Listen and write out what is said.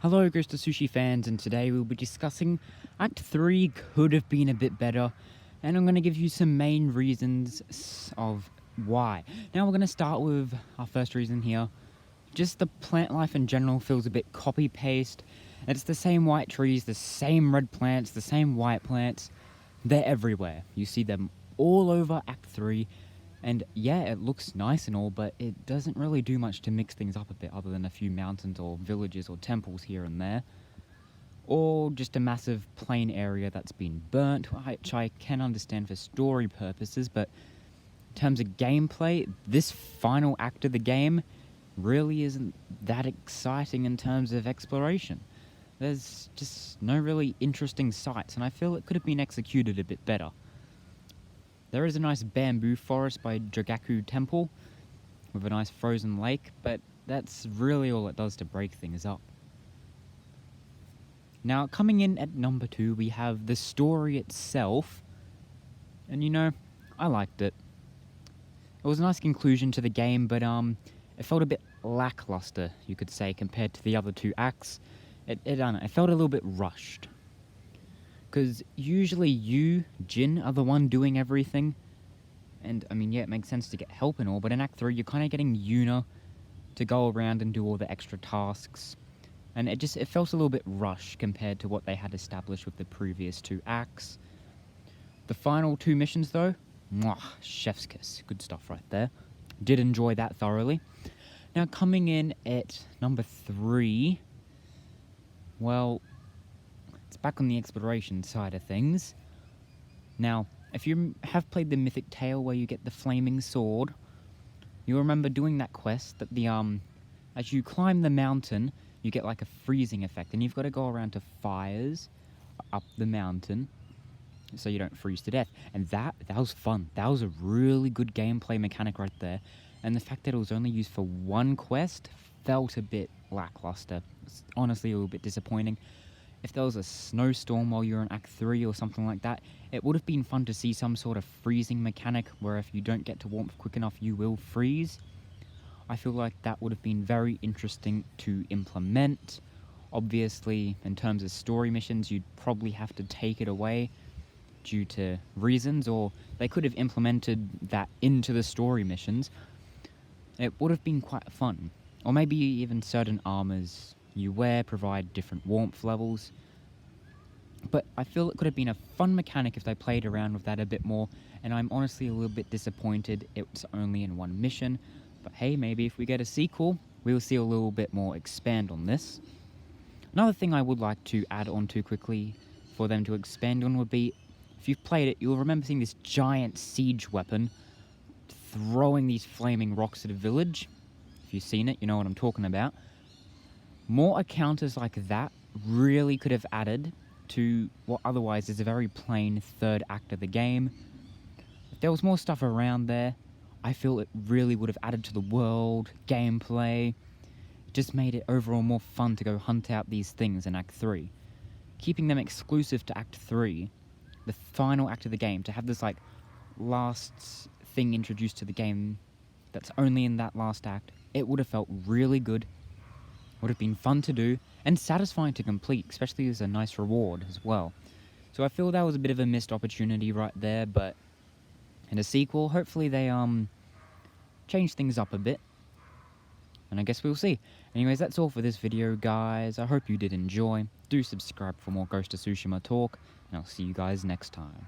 Hello Ghost of Sushi fans, and today we'll be discussing Act 3 could have been a bit better, and I'm going to give you some main reasons of why. Now we're going to start with our first reason here. Just the plant life in general feels a bit copy-paste. It's the same white trees, the same red plants, the same white plants. They're everywhere. You see them all over Act 3. And yeah, it looks nice and all, but it doesn't really do much to mix things up a bit other than a few mountains or villages or temples here and there. Or just a massive plain area that's been burnt, which I can understand for story purposes, but in terms of gameplay, this final act of the game really isn't that exciting in terms of exploration. There's just no really interesting sights, and I feel it could have been executed a bit better. There is a nice bamboo forest by Jogaku Temple with a nice frozen lake, but that's really all it does to break things up. Now, coming in at number 2, we have the story itself, and I liked it. It was a nice conclusion to the game, but it felt a bit lackluster, you could say, compared to the other two acts. It felt a little bit rushed. Because usually you, Jin, are the one doing everything. And, it makes sense to get help and all, but in Act 3, you're kind of getting Yuna to go around and do all the extra tasks. And it felt a little bit rushed compared to what they had established with the previous two acts. The final two missions, though, mwah, chef's kiss. Good stuff right there. Did enjoy that thoroughly. Now, coming in at number 3, well, it's back on the exploration side of things. Now, if you have played the Mythic Tale where you get the flaming sword, you'll remember doing that quest that as you climb the mountain, you get like a freezing effect, and you've got to go around to fires up the mountain so you don't freeze to death. And that was fun. That was a really good gameplay mechanic right there. And the fact that it was only used for one quest felt a bit lackluster. It's honestly a little bit disappointing. If there was a snowstorm while you're in Act 3 or something like that, it would have been fun to see some sort of freezing mechanic where if you don't get to warmth quick enough, you will freeze. I feel like that would have been very interesting to implement. Obviously, in terms of story missions, you'd probably have to take it away due to reasons, or they could have implemented that into the story missions. It would have been quite fun. Or maybe even certain armors you wear provide different warmth levels. But I feel it could have been a fun mechanic if they played around with that a bit more, and I'm honestly a little bit disappointed it's only in one mission. But hey, maybe if we get a sequel, we'll see a little bit more expand on this. Another thing I would like to add on to quickly for them to expand on would be, if you've played it, you'll remember seeing this giant siege weapon throwing these flaming rocks at a village. If you've seen it, you know what I'm talking about. More encounters like that really could have added to what otherwise is a very plain third act of the game. If there was more stuff around there, I feel it really would have added to the world, gameplay. It just made it overall more fun to go hunt out these things in Act 3. Keeping them exclusive to Act 3, the final act of the game, to have this last thing introduced to the game that's only in that last act, it would have felt really good. Would have been fun to do and satisfying to complete, especially as a nice reward as well. So I feel that was a bit of a missed opportunity right there, but in a sequel, hopefully they change things up a bit. And I guess we'll see. Anyways, that's all for this video, guys. I hope you did enjoy. Do subscribe for more Ghost of Tsushima talk, and I'll see you guys next time.